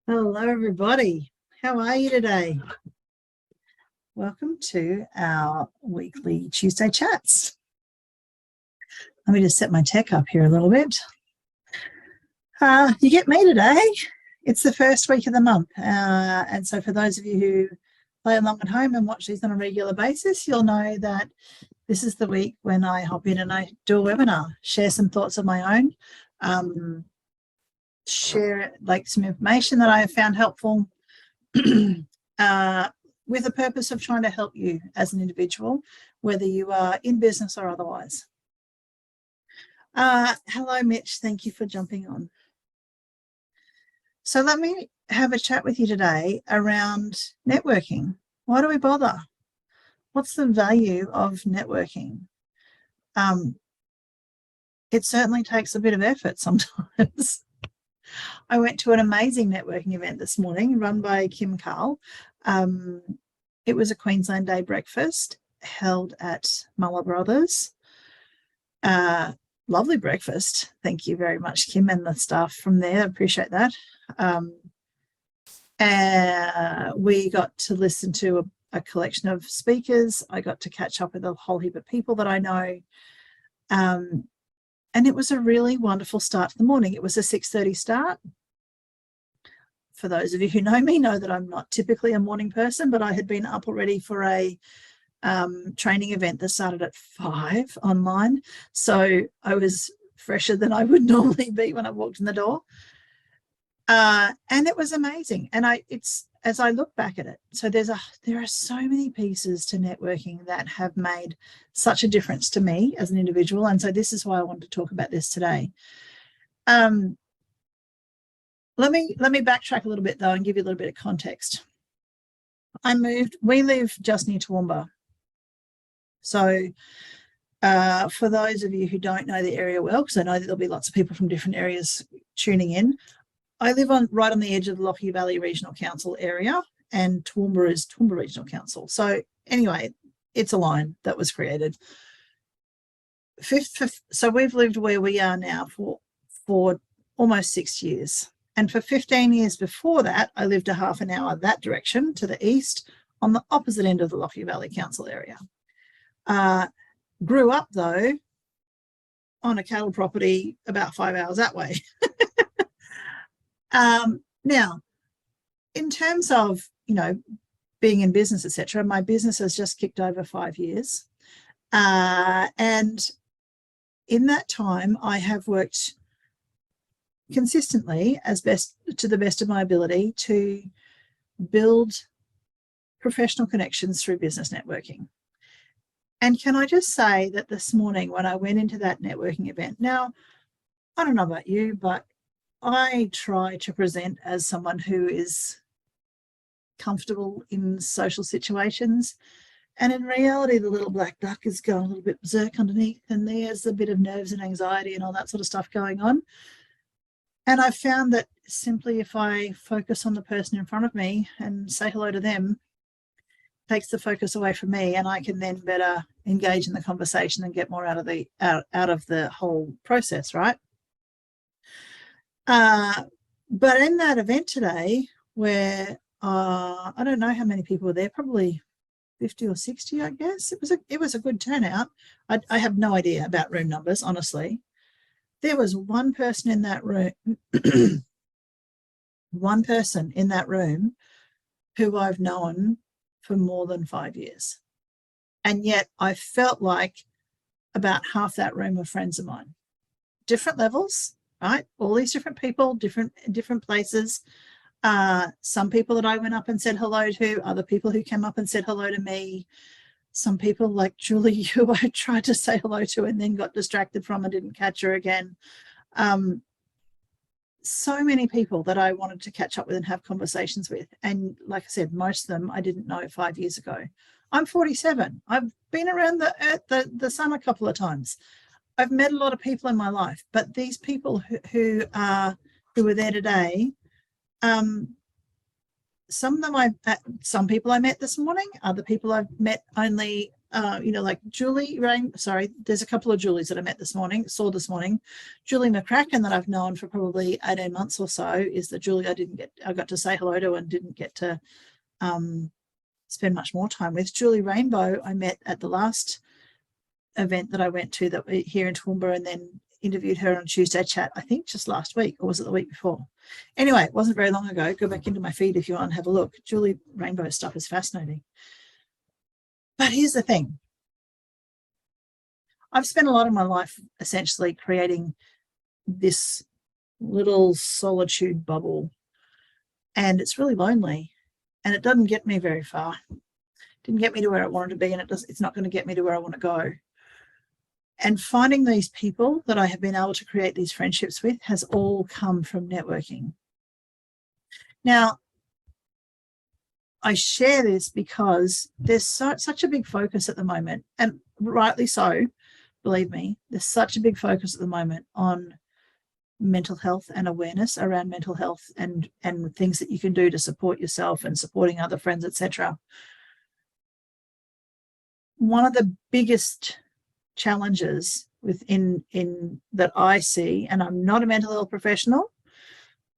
Hello, everybody. How are you today? Welcome to our weekly Tuesday chats. Let me just set my tech up here a little bit. You get me today. It's the first week of the month. And so for those of you who play along at home and watch these on a regular basis, you'll know that this is the week when I hop in and I do a webinar, share some thoughts of my own, share like some information that I have found helpful with the purpose of trying to help you as an individual, whether you are in business or otherwise. Hello, Mitch. Thank you for jumping on. So let me have a chat with you today around networking. Why do we bother? What's the value of networking? It certainly takes a bit of effort sometimes. I went to an amazing networking event this morning run by Kim Carl. It was a Queensland Day breakfast held at Muller Brothers. Lovely breakfast. Thank you very much, Kim, and the staff from there. I appreciate that. We got to listen to a collection of speakers. I got to catch up with a whole heap of people that I know. And it was a really wonderful start to the morning. It was a 6:30 start. For those of you who know me, know that I'm not typically a morning person, but I had been up already for a training event that started at 5 online. So I was fresher than I would normally be when I walked in the door. And it was amazing. And as I look back at it, so there are so many pieces to networking that have made such a difference to me as an individual. And so this is why I wanted to talk about this today. Let me backtrack a little bit though and give you a little bit of context. We live just near Toowoomba. So for those of you who don't know the area well, because I know that there'll be lots of people from different areas tuning in, I live right on the edge of the Lockyer Valley Regional Council area, and Toowoomba is Toowoomba Regional Council. So anyway, it's a line that was created. So we've lived where we are now for almost 6 years. And for 15 years before that, I lived a half an hour that direction to the east on the opposite end of the Lockyer Valley Council area. Grew up, though, on a cattle property about 5 hours that way. Now, in terms of, being in business, etc., my business has just kicked over 5 years. And in that time, I have worked consistently to the best of my ability to build professional connections through business networking. And can I just say that this morning when I went into that networking event, now, I don't know about you, but I try to present as someone who is comfortable in social situations. And in reality, the little black duck is going a little bit berserk underneath, and there's a bit of nerves and anxiety and all that sort of stuff going on. And I found that simply if I focus on the person in front of me and say hello to them, it takes the focus away from me, and I can then better engage in the conversation and get more out of the whole process, right? But in that event today, where I don't know how many people were there, probably 50 or 60, I guess. It was a good turnout. I have no idea about room numbers, honestly. There was one person in that room, who I've known for more than 5 years. And yet I felt like about half that room were friends of mine. Different levels, right? All these different people, different places. Some people that I went up and said hello to, other people who came up and said hello to me. Some people like Julie, who I tried to say hello to and then got distracted from and didn't catch her again. So many people that I wanted to catch up with and have conversations with. And like I said, most of them I didn't know 5 years ago. I'm 47. I've been around the sun a couple of times. I've met a lot of people in my life, but these people who were there today, some people I met this morning, other people I've met only like there's a couple of Julies that I saw this morning. Julie McCracken, that I've known for probably 18 months or so, is the Julie I got to say hello to and didn't get to spend much more time with. Julie Rainbow, I met at the last event that I went to here in Toowoomba, and then interviewed her on Tuesday Chat, I think just last week, or was it the week before? Anyway, it wasn't very long ago. Go back into my feed if you want to have a look. Julie Rainbow stuff is fascinating. But here's the thing. I've spent a lot of my life essentially creating this little solitude bubble, and it's really lonely, and it doesn't get me very far. It didn't get me to where I wanted to be, and it's not going to get me to where I want to go. And finding these people that I have been able to create these friendships with has all come from networking. Now, I share this because there's such a big focus at the moment, and rightly so, believe me, there's such a big focus at the moment on mental health and awareness around mental health and things that you can do to support yourself and supporting other friends, etc. One of the biggest challenges within that I see, and I'm not a mental health professional,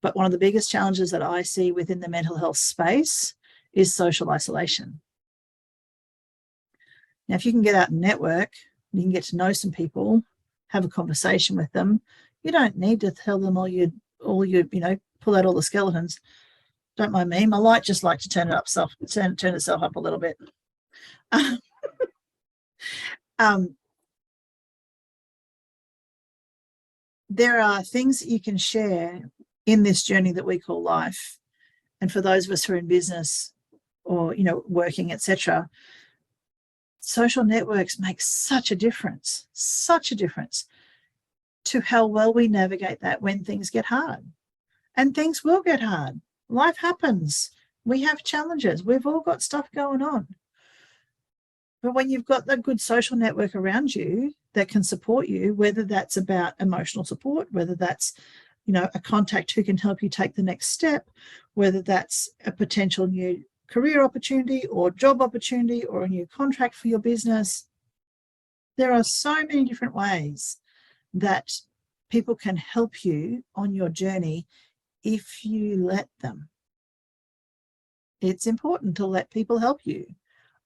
but one of the biggest challenges that I see within the mental health space is social isolation. Now, if you can get out and network, you can get to know some people, have a conversation with them. You don't need to tell them all you pull out all the skeletons. Don't mind me. My light just like to turn itself up a little bit. There are things that you can share in this journey that we call life. And for those of us who are in business or, working, etc., social networks make such a difference to how well we navigate that when things get hard. And things will get hard. Life happens. We have challenges. We've all got stuff going on. But when you've got the good social network around you that can support you, whether that's about emotional support, whether that's, a contact who can help you take the next step, whether that's a potential new career opportunity or job opportunity or a new contract for your business, there are so many different ways that people can help you on your journey if you let them. It's important to let people help you.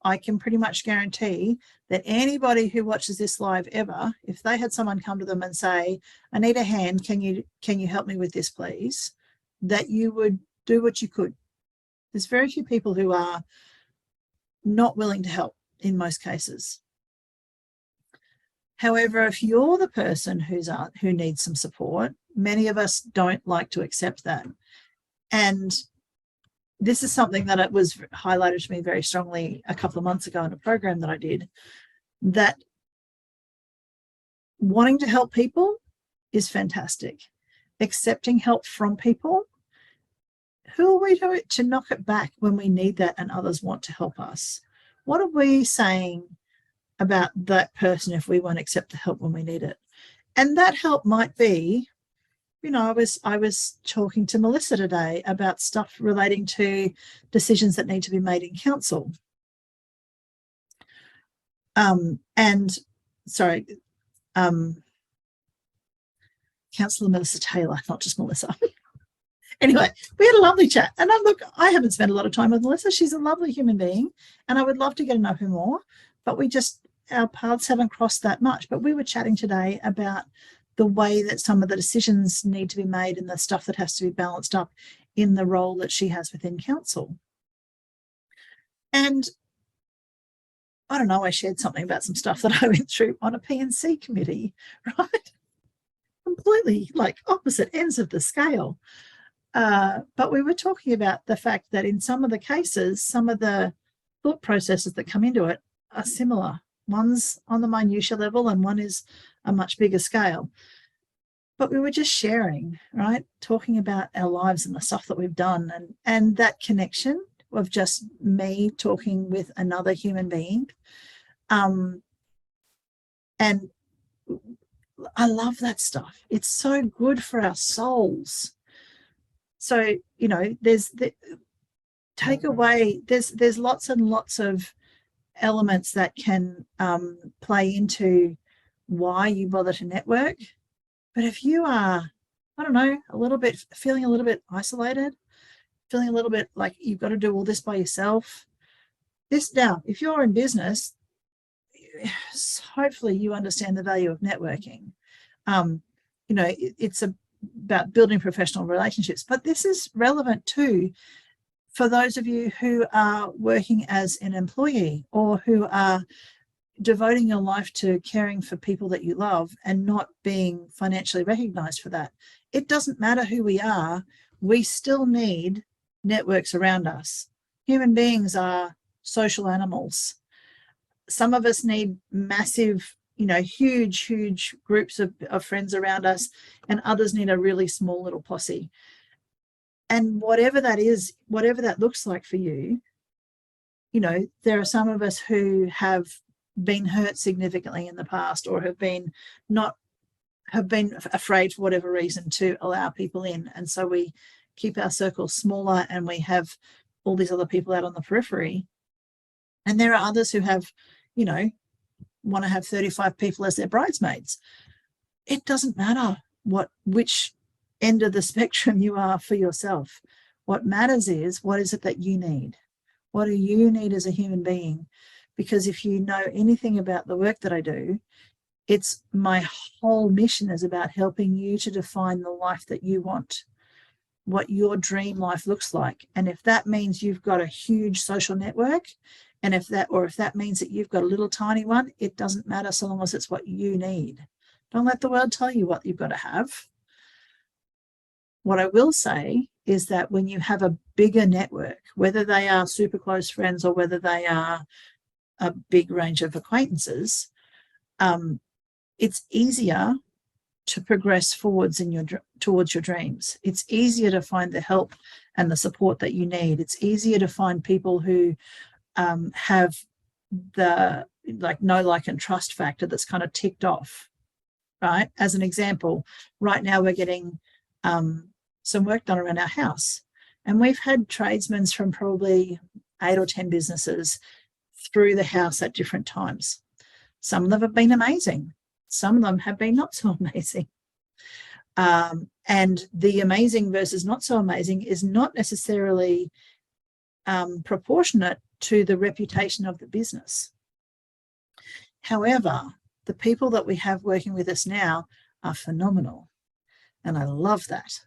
I can pretty much guarantee that anybody who watches this live ever, if they had someone come to them and say, I need a hand, can you help me with this, please? That you would do what you could. There's very few people who are not willing to help in most cases. However, if you're the person who needs some support, many of us don't like to accept that. And this is something that it was highlighted to me very strongly a couple of months ago in a program that I did, that wanting to help people is fantastic. Accepting help from people, who are we to knock it back when we need that and others want to help us? What are we saying about that person if we won't accept the help when we need it? And that help might be, I was talking to Melissa today about stuff relating to decisions that need to be made in council. Councillor Melissa Taylor, not just Melissa. Anyway, we had a lovely chat. And I haven't spent a lot of time with Melissa. She's a lovely human being, and I would love to get to know her more, but our paths haven't crossed that much. But we were chatting today about the way that some of the decisions need to be made and the stuff that has to be balanced up in the role that she has within council. And I don't know, I shared something about some stuff that I went through on a P&C committee, right? Completely opposite ends of the scale. But we were talking about the fact that in some of the cases, some of the thought processes that come into it are similar. One's on the minutiae level and one is a much bigger scale. But we were just sharing, right? Talking about our lives and the stuff that we've done and that connection of just me talking with another human being. And I love that stuff. It's so good for our souls. So, there's lots and lots of elements that can play into why you bother to network. But if you are, I don't know, feeling a little bit isolated, feeling a little bit like you've got to do all this by yourself, now, if you're in business, hopefully you understand the value of networking. It's about building professional relationships, but this is relevant too for those of you who are working as an employee or who are devoting your life to caring for people that you love and not being financially recognized for that. It doesn't matter who we are, we still need networks around us. Human beings are social animals. Some of us need massive, huge groups of friends around us, and others need a really small little posse. And whatever that is, whatever that looks like for you, there are some of us who have been hurt significantly in the past or have been afraid for whatever reason to allow people in. And so we keep our circles smaller and we have all these other people out on the periphery. And there are others who have, want to have 35 people as their bridesmaids. It doesn't matter which end of the spectrum you are for yourself. What matters is, what is it that you need? What do you need as a human being? Because if you know anything about the work that I do, it's my whole mission is about helping you to define the life that you want, what your dream life looks like. And if that means you've got a huge social network, and if that means that you've got a little tiny one, it doesn't matter so long as it's what you need. Don't let the world tell you what you've got to have. What I will say is that when you have a bigger network, whether they are super close friends or whether they are a big range of acquaintances, it's easier to progress forwards towards your dreams. It's easier to find the help and the support that you need. It's easier to find people who have the know, like, and trust factor that's kind of ticked off, right? As an example, right now we're getting some work done around our house, and we've had tradesmen from probably 8 or 10 businesses through the house at different times. Some of them have been amazing. Some of them have been not so amazing. And the amazing versus not so amazing is not necessarily proportionate to the reputation of the business. However, the people that we have working with us now are phenomenal, and I love that.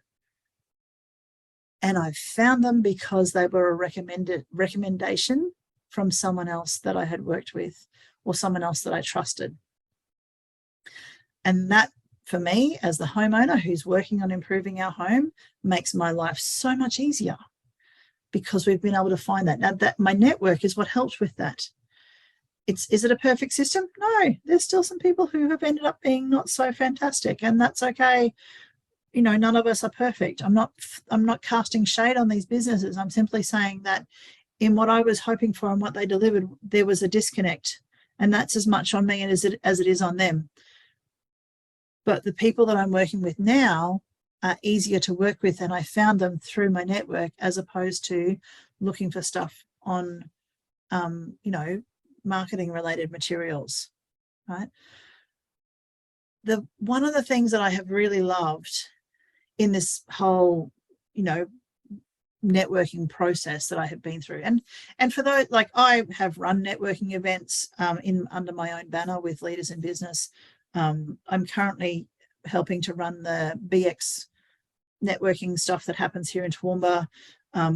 And I found them because they were a recommendation from someone else that I had worked with or someone else that I trusted. And that, for me, as the homeowner who's working on improving our home, makes my life so much easier because we've been able to find that. Now, that my network is what helps with that. Is it a perfect system? No, there's still some people who have ended up being not so fantastic, and that's okay. None of us are perfect. I'm not casting shade on these businesses. I'm simply saying that in what I was hoping for and what they delivered, there was a disconnect, and that's as much on me as it is on them. But the people that I'm working with now are easier to work with, and I found them through my network as opposed to looking for stuff on, marketing related materials, right? One of the things that I have really loved in this whole, networking process that I have been through, and for those, like, I have run networking events under my own banner with leaders in business. I'm currently helping to run the BX networking stuff that happens here in Toowoomba.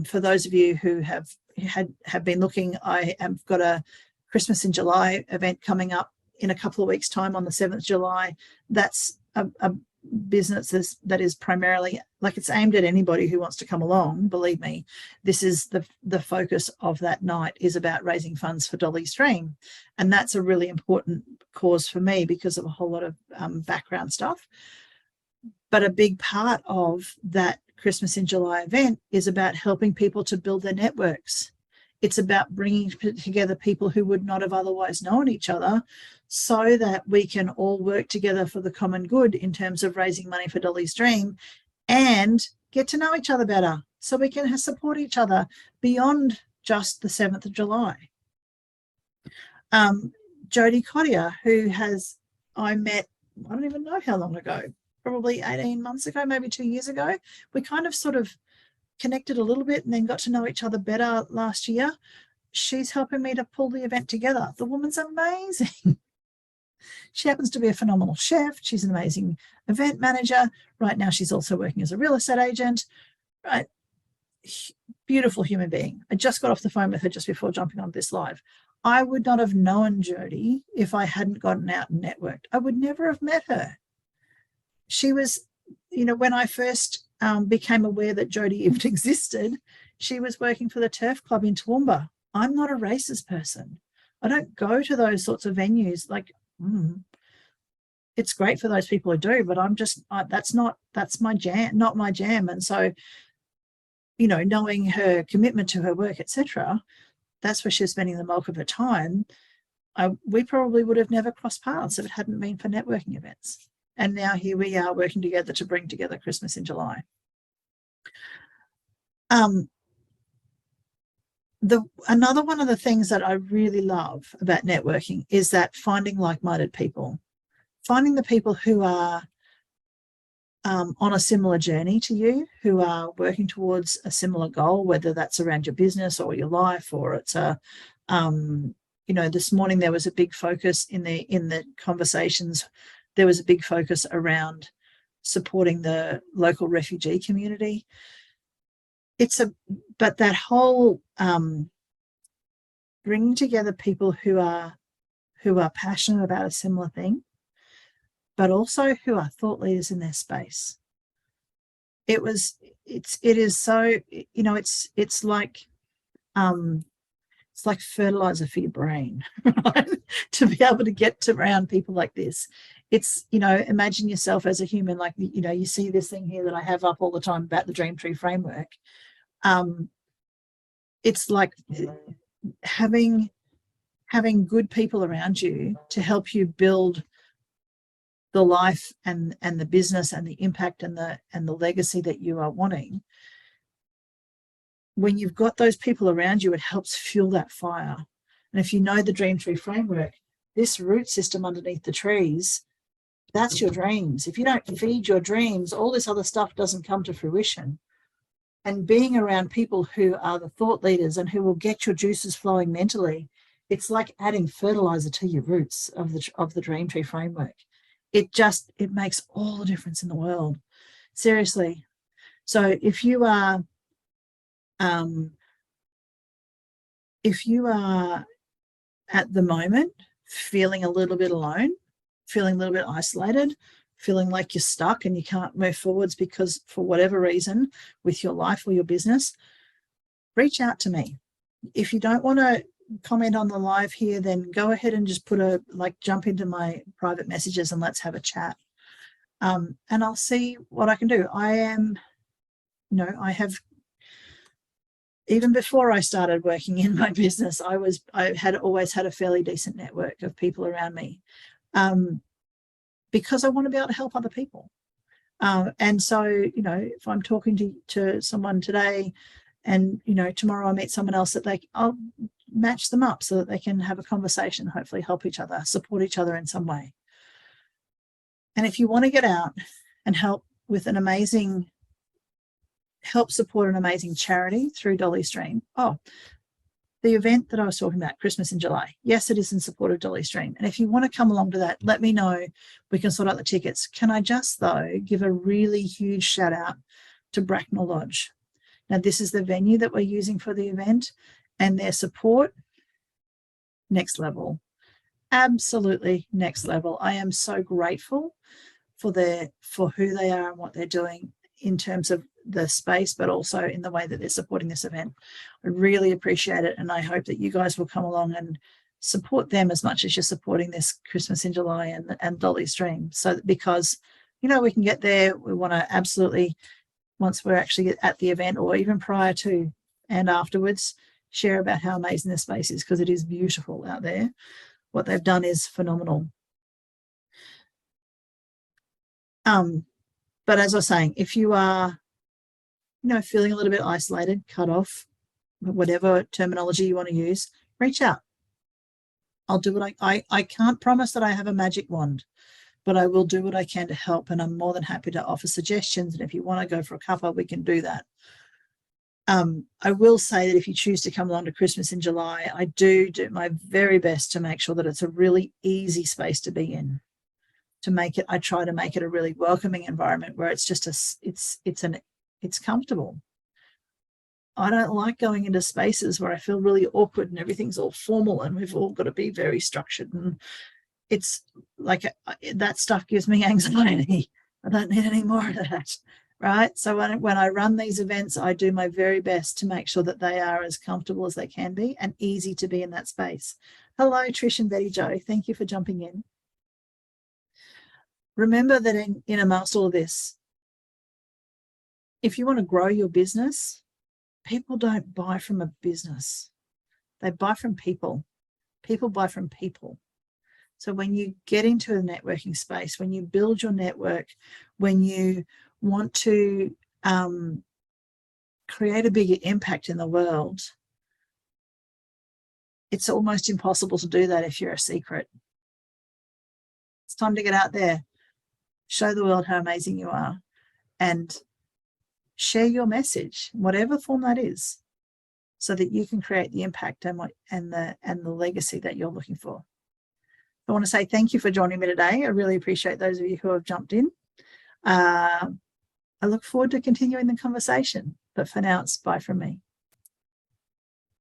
For those of you who have been looking, I have got a Christmas in July event coming up in a couple of weeks' time on the 7th of July. That's a business that is primarily, it's aimed at anybody who wants to come along. Believe me, this is the focus of that night is about raising funds for Dolly's Dream, and that's a really important cause for me because of a whole lot of background stuff. But a big part of that Christmas in July event is about helping people to build their networks. It's about bringing together people who would not have otherwise known each other so that we can all work together for the common good in terms of raising money for Dolly's Dream and get to know each other better so we can support each other beyond just the 7th of July. Jodie Cottier, who I met, I don't even know how long ago, probably 18 months ago, maybe 2 years ago. We kind of sort of connected a little bit and then got to know each other better last year. She's helping me to pull the event together. The woman's amazing. She happens to be a phenomenal chef. She's an amazing event manager. Right now, she's also working as a real estate agent. Right. Beautiful human being. I just got off the phone with her just before jumping on this live. I would not have known Jodie if I hadn't gotten out and networked. I would never have met her. She was, when I first became aware that Jodie even existed, she was working for the Turf Club in Toowoomba. I'm not a races person. I don't go to those sorts of venues. Like, it's great for those people who do, but that's my jam, not my jam. And so, knowing her commitment to her work, etc., that's where she was spending the bulk of her time. We probably would have never crossed paths if it hadn't been for networking events. And now here we are working together to bring together Christmas in July. Another one of the things that I really love about networking is that finding like-minded people, finding the people who are on a similar journey to you, who are working towards a similar goal, whether that's around your business or your life, or it's this morning there was a big focus in the conversations. There was a big focus around supporting the local refugee community. But that whole bringing together people who are passionate about a similar thing, but also who are thought leaders in their space. It is so, it's like fertilizer for your brain, right? To be able to get around people like this. It's, imagine yourself as a human, like, you see this thing here that I have up all the time about the Dream Tree framework. It's like having good people around you to help you build the life and the business and the impact and the legacy that you are wanting. When you've got those people around you, it helps fuel that fire. And if you know the Dream Tree framework, this root system underneath the trees, that's your dreams. If you don't feed your dreams, all this other stuff doesn't come to fruition. And being around people who are the thought leaders and who will get your juices flowing mentally, it's like adding fertilizer to your roots of the Dream Tree framework. It makes all the difference in the world. Seriously. So if you are at the moment feeling a little bit alone, feeling a little bit isolated, feeling like you're stuck and you can't move forwards because for whatever reason with your life or your business, reach out to me. If you don't want to comment on the live here, then go ahead and just jump into my private messages and let's have a chat. And I'll see what I can do. I have, even before I started working in my business, I had always had a fairly decent network of people around me, because I want to be able to help other people. And so, if I'm talking to someone today and, tomorrow I meet someone else, I'll match them up so that they can have a conversation, hopefully help each other, support each other in some way. And if you want to get out and help support an amazing charity through Dolly Stream. The event that I was talking about, Christmas in July. Yes, it is in support of Dolly Stream. And if you want to come along to that, let me know. We can sort out the tickets. Can I just, though, give a really huge shout out to Bracknell Lodge. Now, this is the venue that we're using for the event, and their support, next level. Absolutely next level. I am so grateful for who they are and what they're doing in terms of the space, but also in the way that they're supporting this event. I really appreciate it, and I hope that you guys will come along and support them as much as you're supporting this Christmas in July and Dolly Stream. So because, we can get there, we want to absolutely, once we're actually at the event or even prior to and afterwards, share about how amazing this space is, because it is beautiful out there. What they've done is phenomenal. But as I was saying, if you are, feeling a little bit isolated, cut off, whatever terminology you want to use, reach out. I'll do what I can't promise that I have a magic wand, but I will do what I can to help. And I'm more than happy to offer suggestions. And if you want to go for a cuppa, we can do that. I will say that if you choose to come along to Christmas in July, I do my very best to make sure that it's a really easy space to be in. I try to make it a really welcoming environment where it's just it's comfortable. I don't like going into spaces where I feel really awkward and everything's all formal and we've all got to be very structured. And it's like that stuff gives me anxiety. I don't need any more of that, right? So when I run these events, I do my very best to make sure that they are as comfortable as they can be and easy to be in that space. Hello, Trish and Betty Jo. Thank you for jumping in. Remember that in amongst all of this, if you want to grow your business, people don't buy from a business. They buy from people. People buy from people. So when you get into a networking space, when you build your network, when you want to create a bigger impact in the world, it's almost impossible to do that if you're a secret. It's time to get out there, show the world how amazing you are, and share your message, whatever form that is, so that you can create the impact and the legacy that you're looking for. I want to say thank you for joining me today. I really appreciate those of you who have jumped in. I look forward to continuing the conversation, but for now, it's bye from me.